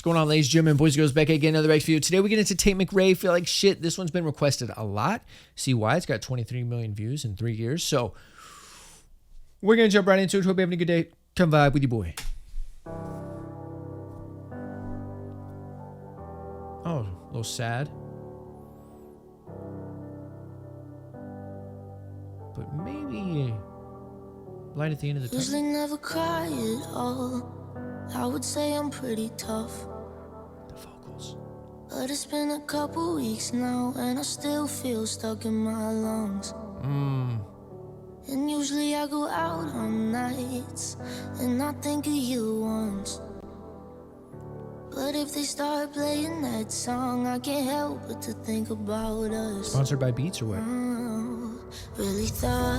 going on, ladies and gentlemen, boys and girls, back again, another reaction video. Today we get into Tate Mcrae. Feel like shit. This one's been requested a lot. See why? It's got 23 million views in 3 years. So we're going to jump right into it. Hope you're having a good day. Come vibe with your boy. Oh, a little sad. But maybe light at the end of the tunnel. Usually never cry at all. I would say I'm pretty tough. The vocals. But it's been a couple weeks now, and I still feel stuck in my lungs. And usually I go out on nights, and I think of you once. But if they start playing that song, I can't help but to think about us. Sponsored by Beats or what? Really thought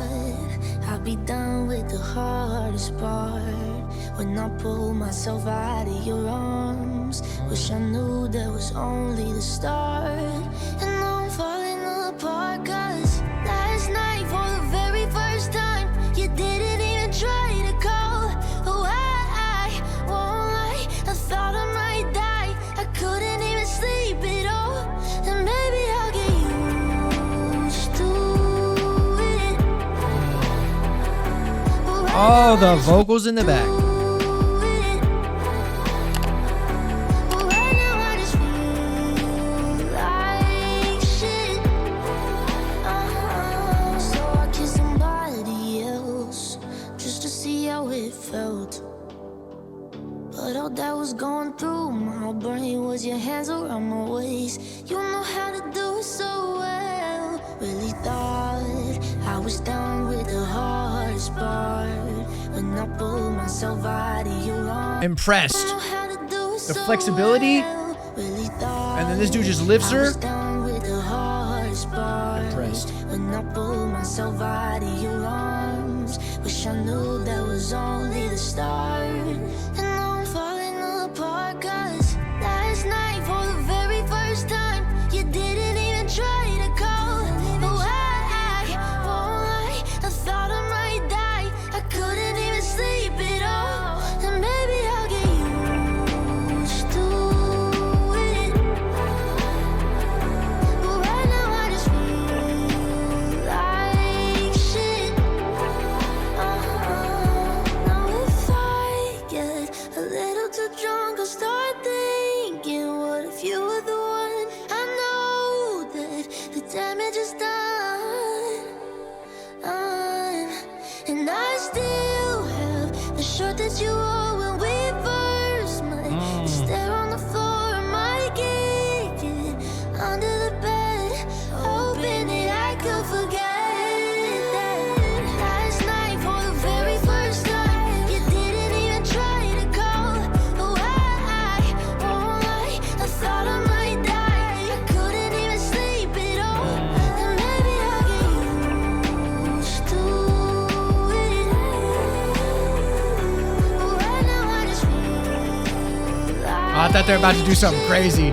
I'd be done with the hardest part when I pulled myself out of your arms. Wish I knew that was only the start. And now I'm falling apart, cause last night for the very first time you didn't even try to call. Oh, I won't lie, I thought I might die. I couldn't even sleep at all. And maybe I'll get used to. Oh, the vocals in the back. So I kissed somebody else just to see how it felt. But all that was going through my brain was your hands around my waist. You know how to do it so well. Really thought I was done with the hardest part when I pulled myself out of your arms. Impressed. The flexibility. And then this dude just lifts her. Impressed. When I pulled myself out of your arms. Wish I knew that was only the start. And now I'm falling apart, cause last night for the very first time you didn't even try to call. Oh, I won't lie, I thought I might die. I couldn't even sleep at all. And maybe I'll get used to it. But right now I just feel like shit. Now if I get a little too drunk, I'll start thinking, what if you were the one? I know that the damage is done. And I still have the shirt that you wore when we first met. Stare on the floor, my kick it under the bed, hoping that I could forget that last night for the very first time you didn't even try to call. Oh, I won't lie, I thought I might die. I couldn't even sleep at all. And maybe I'll get used to it. But right now I just feel like Oh, I thought they were about to do something crazy.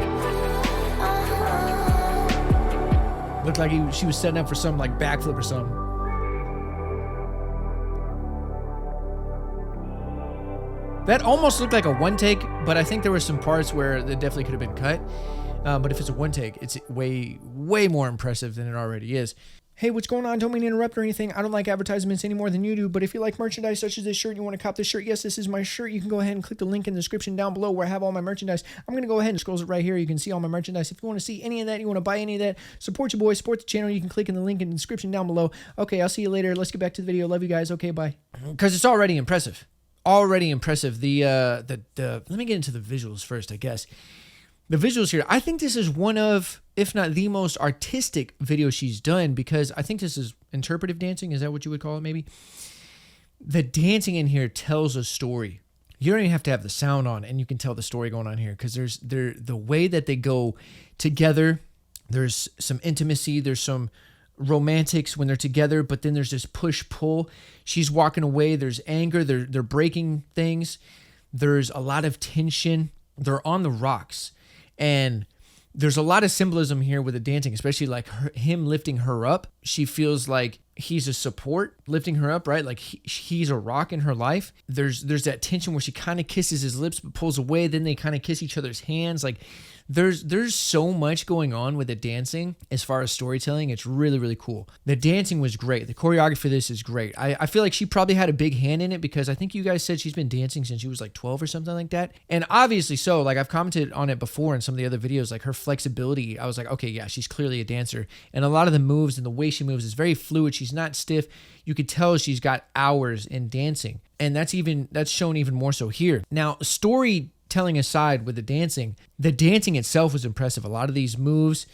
Looked like she was setting up for some like backflip or something. That almost looked like a one take, but I think there were some parts where it definitely could have been cut. But if it's a one take, it's way more impressive than it already is. Hey, what's going on? Don't mean to interrupt or anything. I don't like advertisements any more than you do, but if you like merchandise such as this shirt, you want to cop this shirt, yes, this is my shirt. You can go ahead and click the link in the description down below where I have all my merchandise. I'm going to go ahead and scroll it right here. You can see all my merchandise. If you want to see any of that, you want to buy any of that, support your boy, support the channel, you can click in the link in the description down below. Okay, I'll see you later. Let's get back to the video. Love you guys. Okay, bye. Because it's already impressive. Already impressive. Let me get into the visuals first, I guess. The visuals here, I think this is one of, if not the most artistic video she's done, because I think this is interpretive dancing. Is that what you would call it, maybe? The dancing in here tells a story. You don't even have to have the sound on, and you can tell the story going on here, because there's the way that they go together. There's some intimacy. There's some romantics when they're together, but then there's this push-pull. She's walking away. There's anger. They're breaking things. There's a lot of tension. They're on the rocks. And there's a lot of symbolism here with the dancing, especially like him lifting her up. She feels like he's a support lifting her up, right? Like he's a rock in her life. There's that tension where she kind of kisses his lips but pulls away. Then they kind of kiss each other's hands. Like there's so much going on with the dancing as far as storytelling. It's really, really cool. The dancing was great. The choreography for this is great. I feel like she probably had a big hand in it because I think you guys said she's been dancing since she was like 12 or something like that. And obviously so, like I've commented on it before in some of the other videos, like her flexibility, I was like, okay, yeah, she's clearly a dancer. And a lot of the moves and the way she moves is very fluid. She's not stiff. You could tell she's got hours in dancing. And that's shown even more so here. Now, storytelling aside with the dancing itself was impressive. A lot of these moves,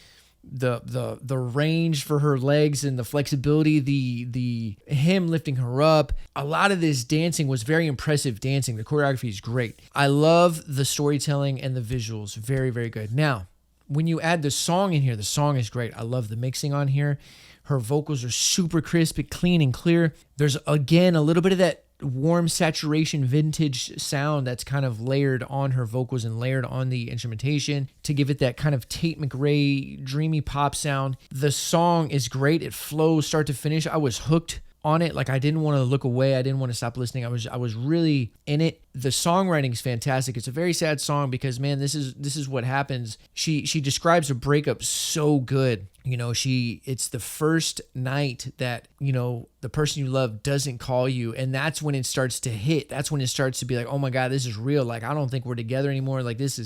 the range for her legs and the flexibility, the him lifting her up, a lot of this dancing was very impressive dancing. The choreography is great. I love the storytelling and the visuals. Very, very good. Now, when you add the song in here, the song is great. I love the mixing on here. Her vocals are super crisp, clean and clear. There's, again, a little bit of that warm saturation vintage sound that's kind of layered on her vocals and layered on the instrumentation to give it that kind of Tate Mcrae dreamy pop sound. The song is great. It flows start to finish. I was hooked on it. Like I didn't want to look away. I didn't want to stop listening. I was really in it. The songwriting is fantastic. It's a very sad song because, man, this is what happens. She describes a breakup so good. You know, it's the first night that, you know, the person you love doesn't call you. And that's when it starts to hit. That's when it starts to be like, oh my God, this is real. Like, I don't think we're together anymore. Like, this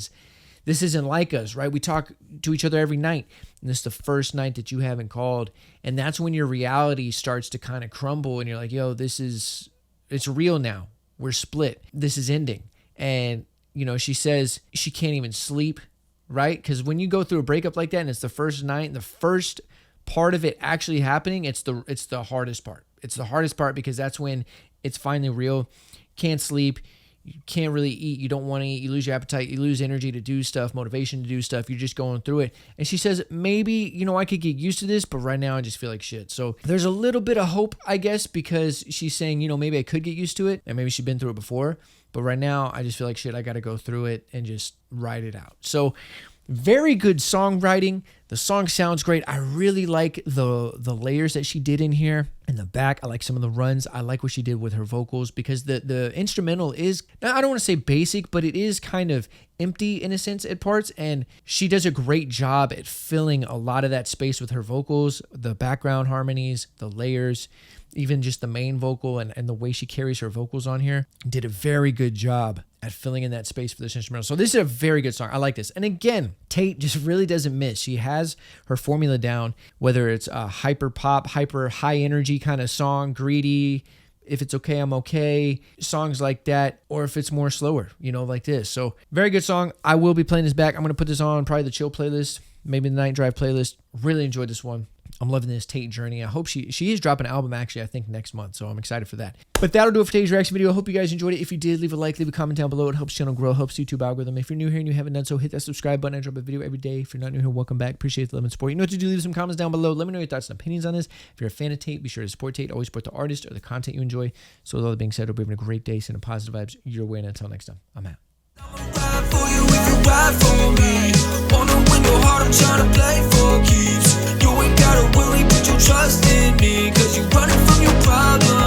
isn't like us, right? We talk to each other every night. And this is the first night that you haven't called. And that's when your reality starts to kind of crumble. And you're like, yo, it's real now. We're split. This is ending. And, you know, she says she can't even sleep. Right? Because when you go through a breakup like that and it's the first night and the first part of it actually happening, it's the hardest part. It's the hardest part because that's when it's finally real. Can't sleep. You can't really eat. You don't want to eat. You lose your appetite. You lose energy to do stuff, motivation to do stuff. You're just going through it. And she says, maybe, you know, I could get used to this, but right now I just feel like shit. So there's a little bit of hope, I guess, because she's saying, you know, maybe I could get used to it and maybe she's been through it before. But right now I just feel like shit. I got to go through it and just ride it out. So very good songwriting. The song sounds great. I really like the layers that she did in here. In the back, I like some of the runs. I like what she did with her vocals because the instrumental is, I don't want to say basic, but it is kind of empty in a sense at parts. And she does a great job at filling a lot of that space with her vocals, the background harmonies, the layers, even just the main vocal and the way she carries her vocals on here. Did a very good job at filling in that space for this instrumental. So this is a very good song. I like this. And again, Tate just really doesn't miss. She has her formula down, whether it's a hyper pop, hyper high energy kind of song, greedy, If It's Okay, I'm Okay, songs like that, or if it's more slower, you know, like this. So very good song. I will be playing this back. I'm going to put this on probably the chill playlist, maybe the night drive playlist. Really enjoyed this one. I'm loving this Tate journey. I hope she is dropping an album actually, I think next month. So I'm excited for that. But that'll do it for today's reaction video. I hope you guys enjoyed it. If you did, leave a like, leave a comment down below. It helps the channel grow, helps the YouTube algorithm. If you're new here and you haven't done so, hit that subscribe button. I drop a video every day. If you're not new here, welcome back. Appreciate the love and support. You know what to do. Leave some comments down below. Let me know your thoughts and opinions on this. If you're a fan of Tate, be sure to support Tate. Always support the artist or the content you enjoy. So with all that being said, hope you're having a great day. Sending positive vibes your way. And until next time, I'm out. Ride for you if you ride for me. Wanna win your heart, I'm trying to play for keeps. You ain't gotta worry, put your trust in me, 'cause you're running from your problems.